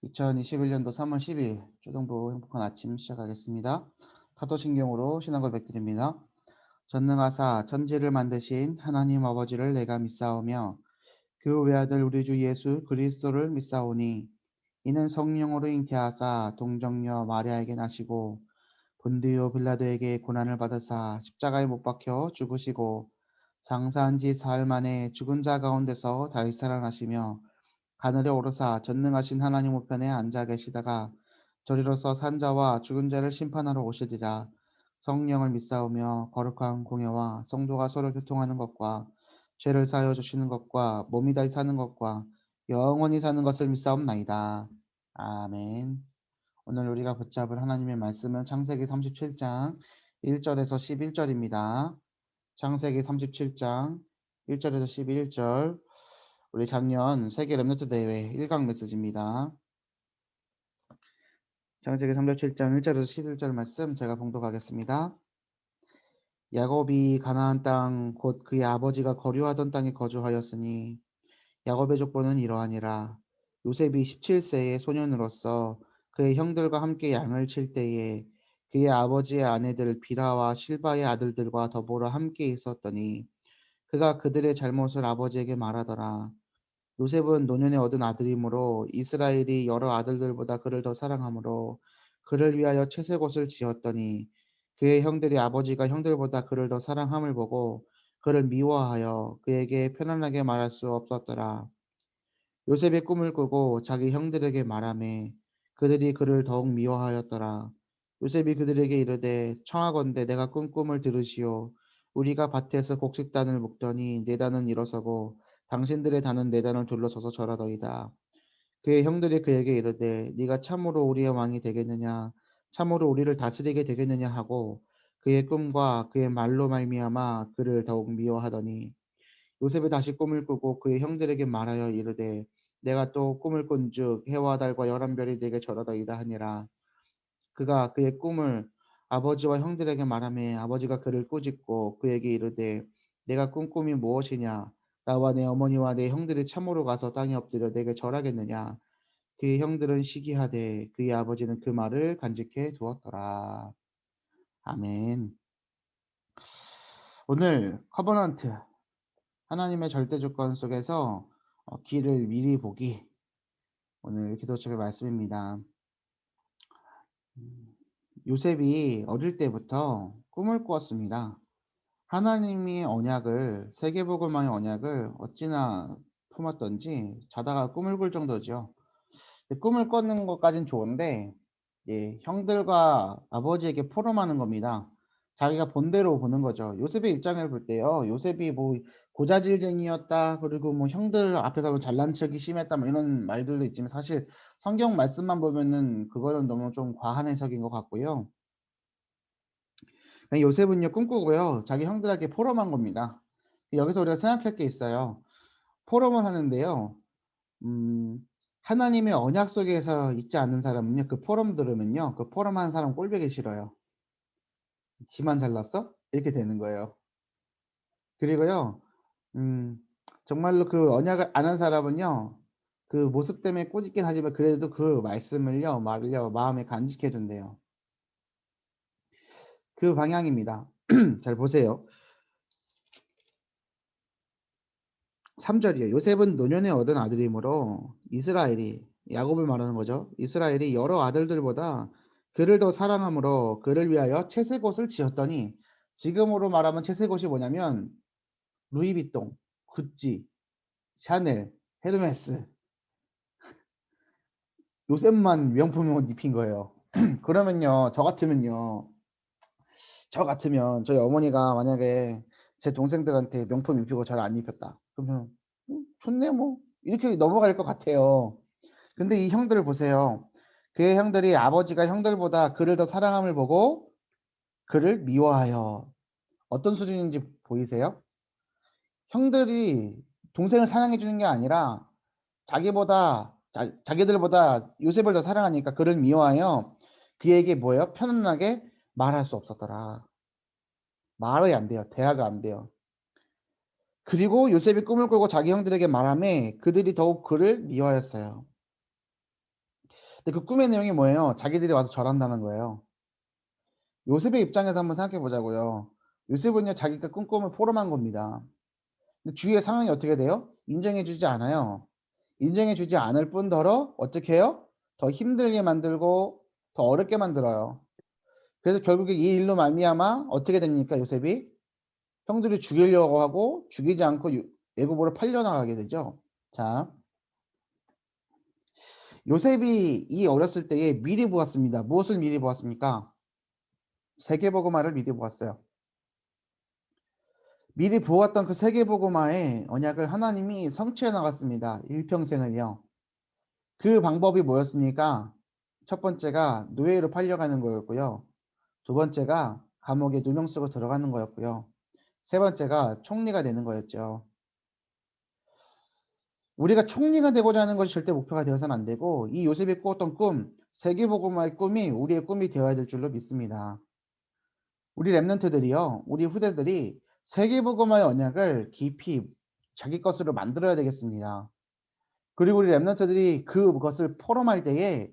2021년도 3월 10일 초등부 행복한 아침 시작하겠습니다. 사도신경으로 신앙 고백드립니다. 전능하사 천지를 만드신 하나님 아버지를 내가 믿사오며 그 외아들 우리 주 예수 그리스도를 믿사오니 이는 성령으로 잉태하사 동정녀 마리아에게 나시고 본디오 빌라도에게 고난을 받으사 십자가에 못 박혀 죽으시고 장사한 지 사흘 만에 죽은 자 가운데서 다시 살아나시며 하늘에 오르사 전능하신 하나님 우편에 앉아 계시다가 저리로서 산자와 죽은 자를 심판하러 오시리라. 성령을 믿사오며 거룩한 공예와 성도가 서로 교통하는 것과 죄를 사하여 주시는 것과 몸이 다시 사는 것과 영원히 사는 것을 믿사옵나이다. 아멘. 오늘 우리가 붙잡을 하나님의 말씀은 창세기 37장 1절에서 11절입니다. 창세기 37장 1절에서 11절. 우리 작년 세계 랩노트 대회 1강 메시지입니다. 창세기 37장 1절에서 11절 말씀 제가 봉독하겠습니다. 야곱이 가나안 땅 곧 그의 아버지가 거류하던 땅에 거주하였으니 야곱의 족보는 이러하니라. 요셉이 17세의 소년으로서 그의 형들과 함께 양을 칠 때에 그의 아버지의 아내들 비라와 실바의 아들들과 더불어 함께 있었더니 그가 그들의 잘못을 아버지에게 말하더라. 요셉은 노년에 얻은 아들이므로 이스라엘이 여러 아들들보다 그를 더 사랑하므로 그를 위하여 채색옷을 지었더니 그의 형들이 아버지가 형들보다 그를 더 사랑함을 보고 그를 미워하여 그에게 편안하게 말할 수 없었더라. 요셉이 꿈을 꾸고 자기 형들에게 말하매 그들이 그를 더욱 미워하였더라. 요셉이 그들에게 이르되 청하건대 내가 꾼 꿈을 들으시오. 우리가 밭에서 곡식단을 묶더니 네 단은 일어서고 당신들의 단은 네 단을 둘러서서 절하더이다. 그의 형들이 그에게 이르되 네가 참으로 우리의 왕이 되겠느냐 참으로 우리를 다스리게 되겠느냐 하고 그의 꿈과 그의 말로 말미암아 그를 더욱 미워하더니 요셉이 다시 꿈을 꾸고 그의 형들에게 말하여 이르되 내가 또 꿈을 꾼즉 해와 달과 열한 별이 내게 절하더이다 하니라. 그가 그의 꿈을 아버지와 형들에게 말하매 아버지가 그를 꾸짖고 그에게 이르되 내가 꾼 꿈이 무엇이냐 나와 내 어머니와 내 형들이 참으로 가서 땅에 엎드려 내게 절하겠느냐. 그의 형들은 시기하되 그의 아버지는 그 말을 간직해 두었더라. 아멘. 오늘 커버넌트 하나님의 절대 조건 속에서 길을 미리 보기, 오늘 기도책의 말씀입니다. 요셉이 어릴 때부터 꿈을 꾸었습니다. 하나님의 언약을, 세계복음화의 언약을 어찌나 품었던지 자다가 꿈을 꿀 정도죠. 꿈을 꾸는 것까진 좋은데 형들과 아버지에게 포럼하는 겁니다. 자기가 본대로 보는 거죠. 요셉의 입장을 볼 때요. 요셉이 뭐 고자질쟁이였다. 그리고 뭐 형들 앞에서 잘난 척이 심했다. 뭐 이런 말들도 있지만 사실 성경 말씀만 보면은 그거는 너무 좀 과한 해석인 것 같고요. 요셉은요 꿈꾸고요. 자기 형들에게 포럼한 겁니다. 여기서 우리가 생각할 게 있어요. 포럼을 하는데요. 음, 하나님의 언약 속에서 있지 않는 사람은요. 그 포럼 들으면요. 그 포럼하는 사람 꼴보기 싫어요. 지만 잘났어? 이렇게 되는 거예요. 그리고요. 음, 정말로 그 언약을 아는 사람은요. 그 모습 때문에 꼬집긴 하지만 그래도 그 말씀을요. 말을요. 마음에 간직해 둔대요. 그 방향입니다. 잘 보세요. 3절이에요. 요셉은 노년에 얻은 아들이므로 이스라엘이 야곱을 말하는 거죠. 이스라엘이 여러 아들들보다 그를 더 사랑함으로 그를 위하여 채색옷을 지었더니 지금으로 말하면 채색옷이 뭐냐면 루이비통, 구찌, 샤넬, 헤르메스 요셉만 명품 옷 입힌 거예요. 그러면요. 저 같으면 저희 어머니가 만약에 제 동생들한테 명품 입히고 잘 안 입혔다. 그러면 좋네 뭐 이렇게 넘어갈 것 같아요. 근데 이 형들을 보세요. 그의 형들이 아버지가 형들보다 그를 더 사랑함을 보고 그를 미워하여. 어떤 수준인지 보이세요? 형들이 동생을 사랑해 주는 게 아니라 자기들보다 요셉을 더 사랑하니까 그를 미워하여 그에게 뭐예요? 편안하게 말할 수 없었더라. 말이 안 돼요. 대화가 안 돼요. 그리고 요셉이 꿈을 꾸고 자기 형들에게 말하매 그들이 더욱 그를 미워하였어요. 근데 그 꿈의 내용이 뭐예요? 자기들이 와서 절한다는 거예요. 요셉의 입장에서 한번 생각해 보자고요. 요셉은요 자기가 꾼 꿈을 포럼한 겁니다. 근데 주위의 상황이 어떻게 돼요? 인정해 주지 않아요. 인정해 주지 않을 뿐더러 어떻게 해요? 더 힘들게 만들고 더 어렵게 만들어요. 그래서 결국에 이 일로 말미암아 어떻게 됩니까 요셉이? 형들이 죽이려고 하고 죽이지 않고 애굽으로 팔려나가게 되죠. 자, 요셉이 이 어렸을 때에 미리 보았습니다. 무엇을 미리 보았습니까? 세계복음화를 미리 보았어요. 미리 보았던 그 세계복음화의 언약을 하나님이 성취해 나갔습니다. 일평생을요. 그 방법이 뭐였습니까? 첫 번째가 노예로 팔려가는 거였고요. 두 번째가 감옥에 누명 쓰고 들어가는 거였고요. 세 번째가 총리가 되는 거였죠. 우리가 총리가 되고자 하는 것이 절대 목표가 되어서는 안 되고 이 요셉이 꾸었던 꿈, 세계복음화의 꿈이 우리의 꿈이 되어야 될 줄로 믿습니다. 우리 랩런트들이요. 우리 후대들이 세계복음화의 언약을 깊이 자기 것으로 만들어야 되겠습니다. 그리고 우리 랩런트들이 그것을 포럼할 때에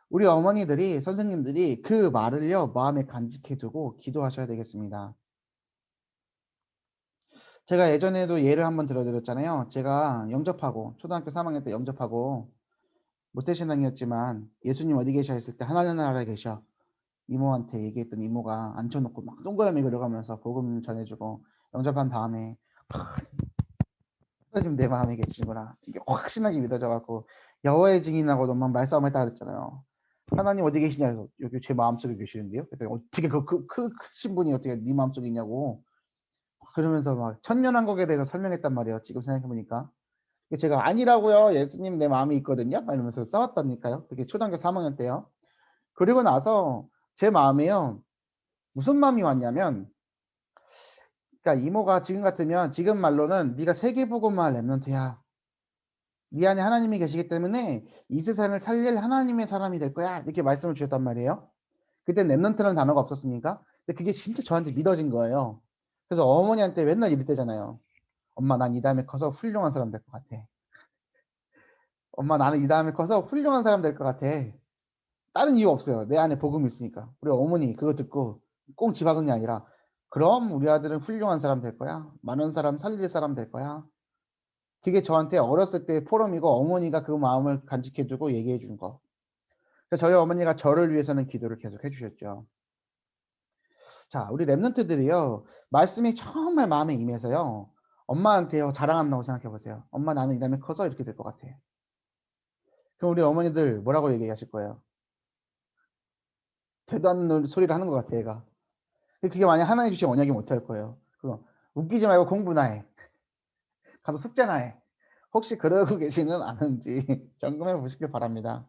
우리 어머니들이 선생님들이 그 말을요 마음에 간직해 두고 기도하셔야 되겠습니다. 제가 예전에도 예를 한번 들어 드렸잖아요. 제가 영접하고 초등학교 3학년 때 영접하고 모태신앙이었지만 "예수님 어디 계셔?" 했을 때 "하나님 나라에 계셔." 이모한테 얘기했더니 이모가 앉혀 놓고 막 동그라미 그려가면서 복음 전해 주고 영접한 다음에 '하나님 내 마음에 계시는구나.' 이게 확신하게 믿어져 갖고 여호와의 증인하고도 막 말싸움했다 그랬잖아요. "하나님 어디 계시냐?" 해서 "여기 제 마음속에 계시는데요." 그랬더니 "어떻게 크신 분이 어떻게 네 마음속에 있냐."고 그러면서 막 천년왕국에 대해서 설명했단 말이에요, 지금 생각해 보니까. 제가 "아니라고요. 예수님 내 마음에 있거든요." 막 이러면서 싸웠다니까요. 그게 초등학교 3 학년 때요. 그리고 나서 제 마음에요. 무슨 마음이 왔냐면 그러니까 이모가 지금 같으면 지금 말로는 "네가 세계복음화 랩런트야. 네 안에 하나님이 계시기 때문에 이 세상을 살릴 하나님의 사람이 될 거야." 이렇게 말씀을 주셨단 말이에요. 그땐 랩런트라는 단어가 없었으니까. 근데 그게 진짜 저한테 믿어진 거예요. 그래서 어머니한테 맨날 이랬대잖아요. "엄마 난 이 다음에 커서 훌륭한 사람 될 것 같아. 엄마 나는 이 다음에 커서 훌륭한 사람 될 것 같아." 다른 이유 없어요. 내 안에 복음이 있으니까. 우리 어머니 그거 듣고 꽁 지 박은 게 아니라 "그럼 우리 아들은 훌륭한 사람 될 거야. 많은 사람 살릴 사람 될 거야." 그게 저한테 어렸을 때의 포럼이고 어머니가 그 마음을 간직해 두고 얘기해 준 거. 그래서 저희 어머니가 저를 위해서는 기도를 계속 해 주셨죠. 자, 우리 랩런트들이요. 말씀이 정말 마음에 임해서요. 엄마한테요 자랑한다고 생각해 보세요. "엄마 나는 이 다음에 커서 이렇게 될 것 같아." 그럼 우리 어머니들 뭐라고 얘기하실 거예요? 되도 않는 소리를 하는 것 같아 얘가. 근데 그게 만약 하나님 주신 언약이 못할 거예요. 그럼 "웃기지 말고 공부나 해. 가서 숙제나 해." 혹시 그러고 계시는 않은지 점검해 보시길 바랍니다.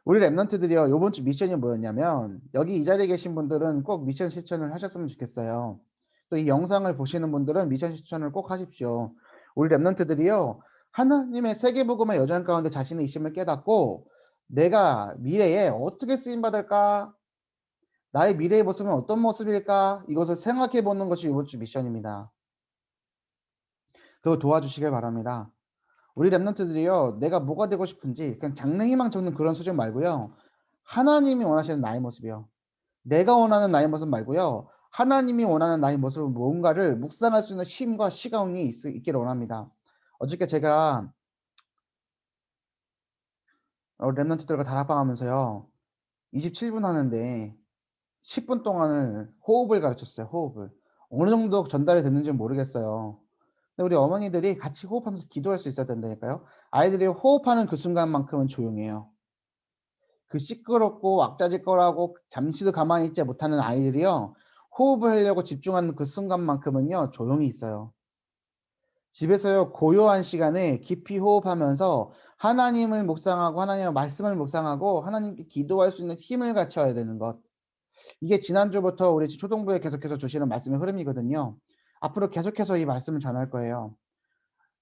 우리 랩런트들이요. 요번 주 미션이 뭐였냐면 여기 이 자리에 계신 분들은 꼭 미션 실천을 하셨으면 좋겠어요. 또 이 영상을 보시는 분들은 미션 실천을 꼭 하십시오. 우리 랩런트들이요. 하나님의 세계복음의 여정 가운데 자신의 있음을 깨닫고 '내가 미래에 어떻게 쓰임 받을까? 나의 미래의 모습은 어떤 모습일까?' 이것을 생각해 보는 것이 이번 주 미션입니다. 그거 도와주시길 바랍니다. 우리 랩런트들이요. 내가 뭐가 되고 싶은지 그냥 장래희망 적는 그런 수준 말고요. 하나님이 원하시는 나의 모습이요. 내가 원하는 나의 모습 말고요. 하나님이 원하는 나의 모습은 뭔가를 묵상할 수 있는 쉼과 시간이 있기를 원합니다. 어저께 제가 랩런트들과 다락방하면서요. 27분 하는데 10분 동안을 호흡을 가르쳤어요, 호흡을. 어느 정도 전달이 됐는지는 모르겠어요. 근데 우리 어머니들이 같이 호흡하면서 기도할 수 있어야 된다니까요. 아이들이 호흡하는 그 순간만큼은 조용해요. 그 시끄럽고 왁자지껄하고 잠시도 가만히 있지 못하는 아이들이요. 호흡을 하려고 집중하는 그 순간만큼은요 조용히 있어요. 집에서요 고요한 시간에 깊이 호흡하면서 하나님을 묵상하고 하나님의 말씀을 묵상하고 하나님께 기도할 수 있는 힘을 갖춰야 되는 것. 이게 지난주부터 우리 초동부에 계속해서 주시는 말씀의 흐름이거든요. 앞으로 계속해서 이 말씀을 전할 거예요.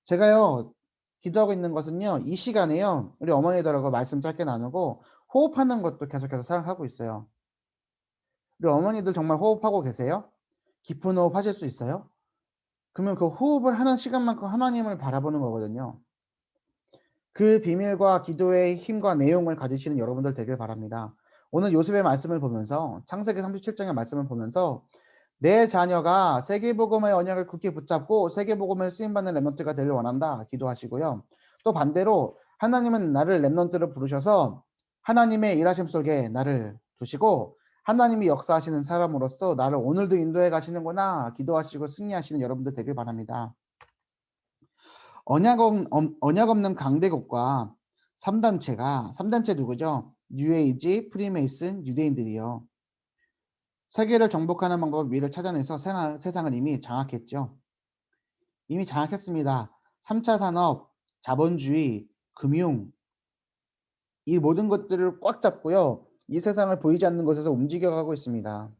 제가요 기도하고 있는 것은요. 이 시간에요. 우리 어머니들하고 말씀 짧게 나누고 호흡하는 것도 계속해서 생각하고 있어요. 우리 어머니들 정말 호흡하고 계세요? 깊은 호흡 하실 수 있어요? 그러면 그 호흡을 하는 시간만큼 하나님을 바라보는 거거든요. 그 비밀과 기도의 힘과 내용을 가지시는 여러분들 되길 바랍니다. 오늘 요셉의 말씀을 보면서 창세기 37장의 말씀을 보면서 내 자녀가 세계복음의 언약을 굳게 붙잡고 세계복음을 쓰임받는 렘넌트가 되길 원한다 기도하시고요. 또 반대로 하나님은 나를 렘넌트를 부르셔서 하나님의 일하심 속에 나를 두시고 하나님이 역사하시는 사람으로서 나를 오늘도 인도해 가시는구나 기도하시고 승리하시는 여러분들 되길 바랍니다. 언약 없는 강대국과 3단체 누구죠? 뉴에이지, 프리메이슨, 유대인들이요. 세계를 정복하는 방법 미를 찾아내서 세상을 이미 장악했죠. 이미 장악했습니다. 3차 산업, 자본주의, 금융 이 모든 것들을 꽉 잡고요. 이 세상을 보이지 않는 곳에서 움직여가고 있습니다.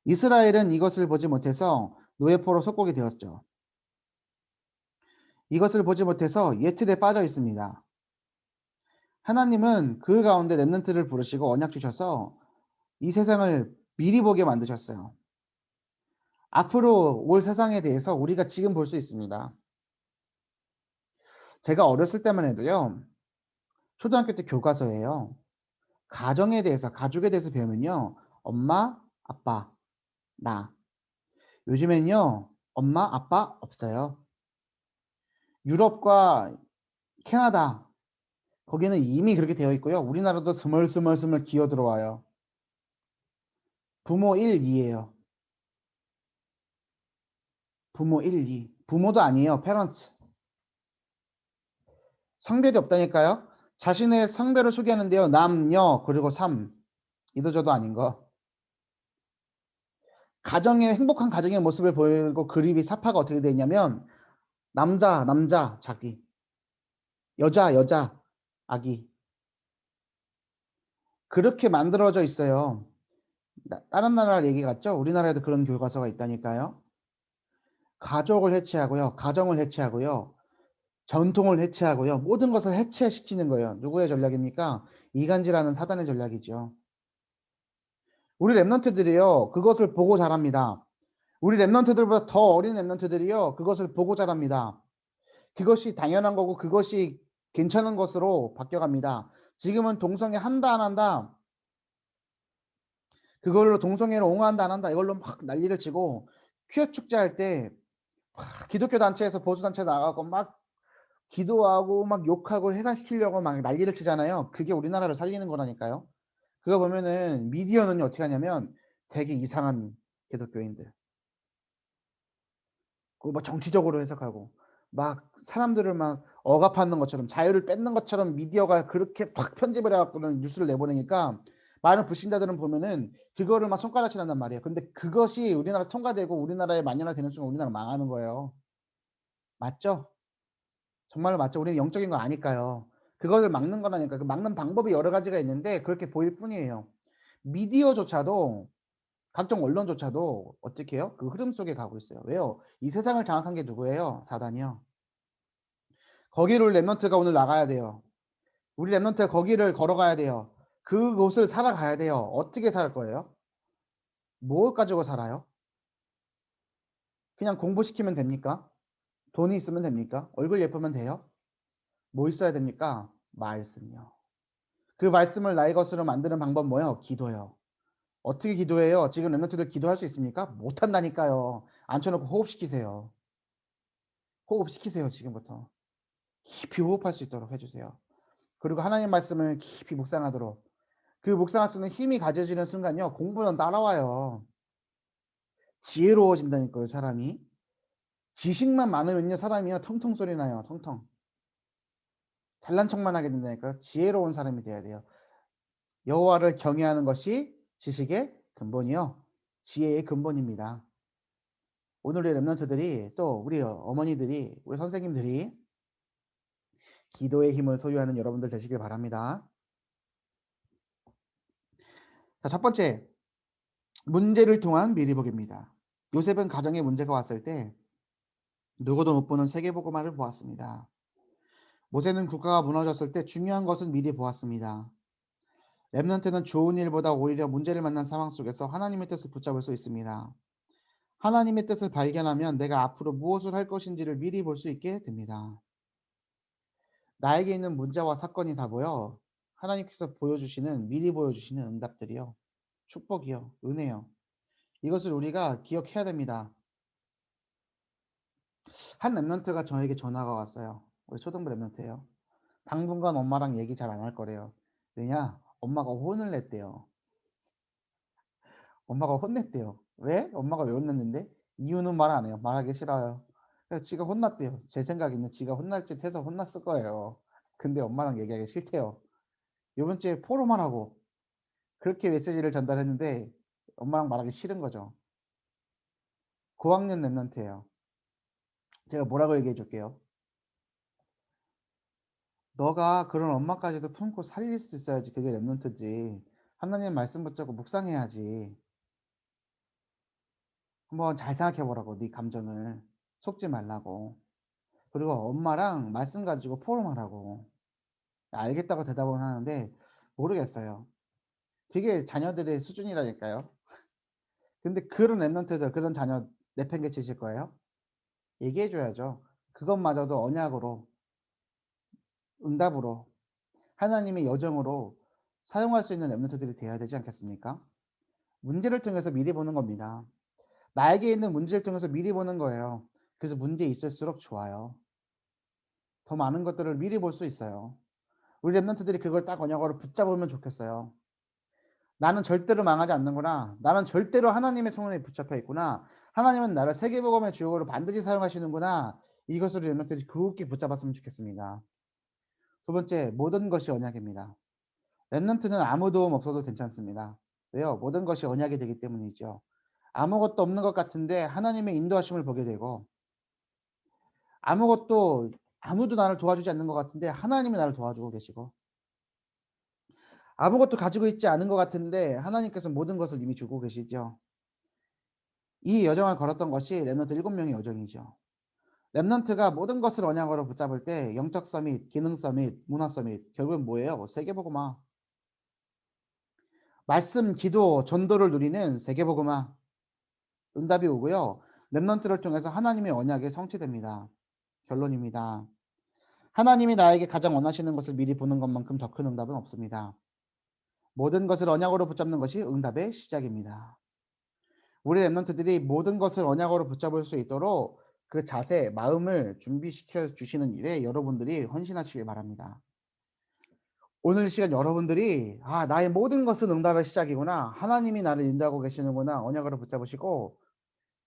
이스라엘은 이것을 보지 못해서 노예포로 속국이 되었죠. 이것을 보지 못해서 옛틀에 빠져 있습니다. 하나님은 그 가운데 렘넌트를 부르시고 언약 주셔서 이 세상을 미리 보게 만드셨어요. 앞으로 올 세상에 대해서 우리가 지금 볼 수 있습니다. 제가 어렸을 때만 해도요. 초등학교 때 교과서에요. 가정에 대해서 가족에 대해서 배우면요. 엄마, 아빠, 나. 요즘엔요. 엄마, 아빠 없어요. 유럽과 캐나다 거기는 이미 그렇게 되어 있고요. 우리나라도 스멀스멀 기어 들어와요. 부모 1, 2예요. 부모 1, 2. 부모도 아니에요. 페런츠. 성별이 없다니까요. 자신의 성별을 소개하는데요. 남, 여 그리고 3. 이도저도 아닌 거. 가정의 행복한 가정의 모습을 보이고 그림이 사파가 어떻게 되어 있냐면 남자, 자기. 여자, 아기. 그렇게 만들어져 있어요. 다른 나라 얘기 같죠? 우리나라에도 그런 교과서가 있다니까요. 가족을 해체하고요. 가정을 해체하고요. 전통을 해체하고요. 모든 것을 해체시키는 거예요. 누구의 전략입니까? 이간질하는 사단의 전략이죠. 우리 렘넌트들이요. 그것을 보고 자랍니다. 우리 렘넌트들보다 더 어린 렘넌트들이요. 그것을 보고 자랍니다. 그것이 당연한 거고 그것이 괜찮은 것으로 바뀌어갑니다. 지금은 동성애 한다 안 한다 그걸로 동성애를 옹호한다 안 한다 이걸로 막 난리를 치고 퀴어 축제할 때 기독교 단체에서 보수 단체 나가고 막 기도하고 막 욕하고 해산시키려고 막 난리를 치잖아요. 그게 우리나라를 살리는 거라니까요. 그거 보면은 미디어는 어떻게 하냐면 되게 이상한 기독교인들 그거 막 정치적으로 해석하고 막 사람들을 막 억압하는 것처럼 자유를 뺏는 것처럼 미디어가 그렇게 팍 편집을 해 갖고는 뉴스를 내보내니까 많은 불신자들은 보면은 그거를 막 손가락질한단 말이에요. 근데 그것이 우리나라 통과되고 우리나라에 만연화되는 순간 우리나라 망하는 거예요. 맞죠? 정말로 맞죠. 우리는 영적인 거 아니까요. 그것을 막는 거라니까. 그 막는 방법이 여러 가지가 있는데 그렇게 보일 뿐이에요. 미디어조차도 각종 언론조차도 어떻게 해요? 그 흐름 속에 가고 있어요. 왜요? 이 세상을 장악한 게 누구예요? 사단이요. 거기로 렘넌트가 오늘 나가야 돼요. 우리 렘넌트가 거기를 걸어가야 돼요. 그곳을 살아가야 돼요. 어떻게 살 거예요? 뭘 가지고 살아요? 그냥 공부시키면 됩니까? 돈이 있으면 됩니까? 얼굴 예쁘면 돼요? 뭐 있어야 됩니까? 말씀이요. 그 말씀을 나의 것으로 만드는 방법 뭐예요? 기도요. 어떻게 기도해요? 지금 렘넌트들 기도할 수 있습니까? 못한다니까요. 앉혀놓고 호흡시키세요. 호흡시키세요 지금부터. 깊이 호흡할 수 있도록 해 주세요. 그리고 하나님 말씀을 깊이 묵상하도록. 그 묵상할 수 있는 힘이 가져지는 순간요. 공부는 따라와요. 지혜로워진다니까요 사람이. 지식만 많으면요 사람이요 텅텅 소리 나요. 텅텅. 잘난 척만 하게 된다니까요. 지혜로운 사람이 돼야 돼요. 여호와를 경외하는 것이 지식의 근본이요. 지혜의 근본입니다. 오늘의 렘넌트들이 또 우리 어머니들이 우리 선생님들이 기도의 힘을 소유하는 여러분들 되시길 바랍니다. 자, 첫 번째 문제를 통한 미리 보기입니다. 요셉은 가정에 문제가 왔을 때 누구도 못 보는 세계보고마를 보았습니다. 모세는 국가가 무너졌을 때 중요한 것은 미리 보았습니다. 렘넌트는 좋은 일보다 오히려 문제를 만난 상황 속에서 하나님의 뜻을 붙잡을 수 있습니다. 하나님의 뜻을 발견하면 내가 앞으로 무엇을 할 것인지를 미리 볼 수 있게 됩니다. 나에게 있는 문제와 사건이 다 모여 하나님께서 보여주시는 미리 보여주시는 응답들이요. 축복이요. 은혜요. 이것을 우리가 기억해야 됩니다. 한 랩런트가 저에게 전화가 왔어요. 우리 초등부 랩런트예요. 당분간 엄마랑 얘기 잘 안 할 거래요. 왜냐? 엄마가 혼을 냈대요. 엄마가 혼냈대요. 왜? 엄마가 왜 혼냈는데? 이유는 말 안 해요. 말하기 싫어요. 그래서 지가 혼났대요. 제 생각에는 지가 혼날 짓 해서 혼났을 거예요. 근데 엄마랑 얘기하기 싫대요. 요번 주에 포로만 하고 그렇게 메시지를 전달했는데 엄마랑 말하기 싫은 거죠. 고학년 랩런트예요. 제가 뭐라고 얘기해 줄게요. "너가 그런 엄마까지도 품고 살릴 수 있어야지 그게 랩런트지. 하나님 말씀 붙잡고 묵상해야지. 한번 잘 생각해 보라고 네 감정을. 속지 말라고. 그리고 엄마랑 말씀 가지고 포럼하라고." 알겠다고 대답은 하는데 모르겠어요. 그게 자녀들의 수준이라니까요. 근데 그런 랩런트들 그런 자녀 내팽개치실 거예요? 얘기해 줘야죠. 그것마저도 언약으로 응답으로 하나님의 여정으로 사용할 수 있는 랩런트들이 되어야 되지 않겠습니까? 문제를 통해서 미리 보는 겁니다. 나에게 있는 문제를 통해서 미리 보는 거예요. 그래서 문제 있을수록 좋아요. 더 많은 것들을 미리 볼 수 있어요. 우리 랩런트들이 그걸 딱 언약으로 붙잡으면 좋겠어요. '나는 절대로 망하지 않는구나. 나는 절대로 하나님의 손에 붙잡혀 있구나. 하나님은 나를 세계복음의 주역으로 반드시 사용하시는구나.' 이것을 랩런트들이 굳게 붙잡았으면 좋겠습니다. 두 번째, 모든 것이 언약입니다. 랩런트는 아무 도움 없어도 괜찮습니다. 왜요? 모든 것이 언약이 되기 때문이죠. 아무것도 없는 것 같은데 하나님의 인도하심을 보게 되고 아무것도 아무도 나를 도와주지 않는 것 같은데 하나님이 나를 도와주고 계시고 아무것도 가지고 있지 않은 것 같은데 하나님께서 모든 것을 이미 주고 계시죠. 이 여정을 걸었던 것이 랩런트 7 명의 여정이죠. 랩런트가 모든 것을 언약으로 붙잡을 때 영적 서밋, 기능 서밋, 문화 서밋 결국은 뭐예요? 세계복음화. 말씀, 기도, 전도를 누리는 세계복음화. 응답이 오고요. 랩런트를 통해서 하나님의 언약이 성취됩니다. 결론입니다. 하나님이 나에게 가장 원하시는 것을 미리 보는 것만큼 더 큰 응답은 없습니다. 모든 것을 언약으로 붙잡는 것이 응답의 시작입니다. 우리 랩런트들이 모든 것을 언약으로 붙잡을 수 있도록 그 자세, 마음을 준비시켜 주시는 일에 여러분들이 헌신하시길 바랍니다. 오늘 이 시간 여러분들이 '아 나의 모든 것은 응답의 시작이구나. 하나님이 나를 인도하고 계시는구나.' 언약으로 붙잡으시고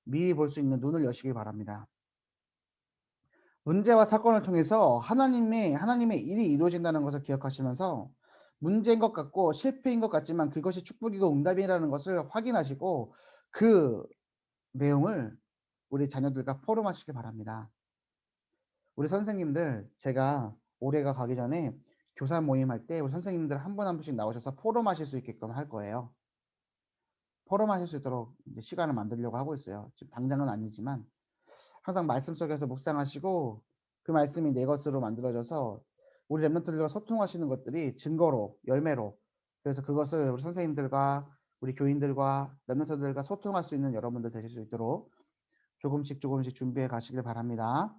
미리 볼 수 있는 눈을 여시길 바랍니다. 문제와 사건을 통해서 하나님의 일이 이루어진다는 것을 기억하시면서 문제인 것 같고 실패인 것 같지만 그것이 축복이고 응답이라는 것을 확인하시고 그 내용을 우리 자녀들과 포럼하시기 바랍니다. 우리 선생님들 제가 올해가 가기 전에 교사 모임할 때 우리 선생님들 한 분 한 분씩 나오셔서 포럼하실 수 있게끔 할 거예요. 포럼하실 수 있도록 이제 시간을 만들려고 하고 있어요. 지금 당장은 아니지만 항상 말씀 속에서 묵상하시고 그 말씀이 내 것으로 만들어져서 우리 랩런트들과 소통하시는 것들이 증거로 열매로 그래서 그것을 우리 선생님들과 우리 교인들과 랩런트들과 소통할 수 있는 여러분들 되실 수 있도록 조금씩 조금씩 준비해 가시길 바랍니다.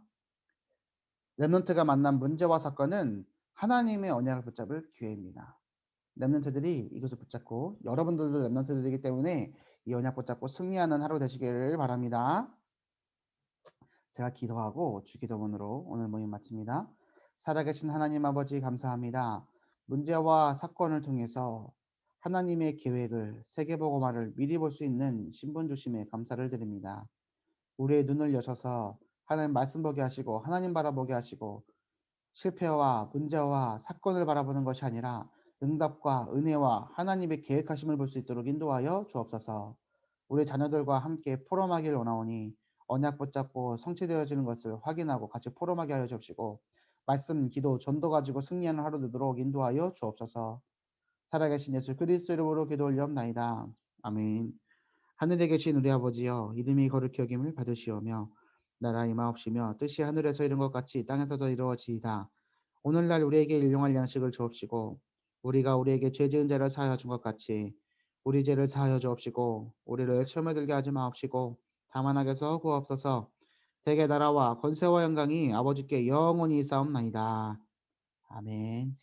랩런트가 만난 문제와 사건은 하나님의 언약을 붙잡을 기회입니다. 랩런트들이 이것을 붙잡고 여러분들도 랩런트들이기 때문에 이 언약 붙잡고 승리하는 하루 되시기를 바랍니다. 제가 기도하고 주기도문으로 오늘 모임 마칩니다. 살아계신 하나님 아버지 감사합니다. 문제와 사건을 통해서 하나님의 계획을 세계복음화를 미리 볼 수 있는 신분 주심에 감사를 드립니다. 우리의 눈을 여셔서 하나님 말씀 보게 하시고 하나님 바라보게 하시고 실패와 문제와 사건을 바라보는 것이 아니라 응답과 은혜와 하나님의 계획하심을 볼 수 있도록 인도하여 주옵소서. 우리 자녀들과 함께 포럼하길 원하오니 언약 붙잡고 성취되어지는 것을 확인하고 같이 포럼하게 하여 주옵시고 말씀, 기도, 전도 가지고 승리하는 하루 되도록 인도하여 주옵소서. 살아계신 예수 그리스도 이름으로 기도 올리옵나이다. 아멘. 하늘에 계신 우리 아버지여 이름이 거룩히 여김을 받으시오며 나라 임하옵시며 뜻이 하늘에서 이룬 것 같이 땅에서도 이루어지이다. 오늘날 우리에게 일용할 양식을 주옵시고 우리가 우리에게 죄 지은 자를 사하여 준 것 같이 우리 죄를 사하여 주옵시고 우리를 시험에 들게 하지 마옵시고 다만 악에서 구하옵소서. 대개 나라와 권세와 영광이 아버지께 영원히 있사옵나이다. 아멘.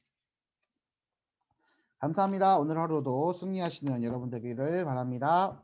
감사합니다. 오늘 하루도 승리하시는 여러분 되기를 바랍니다.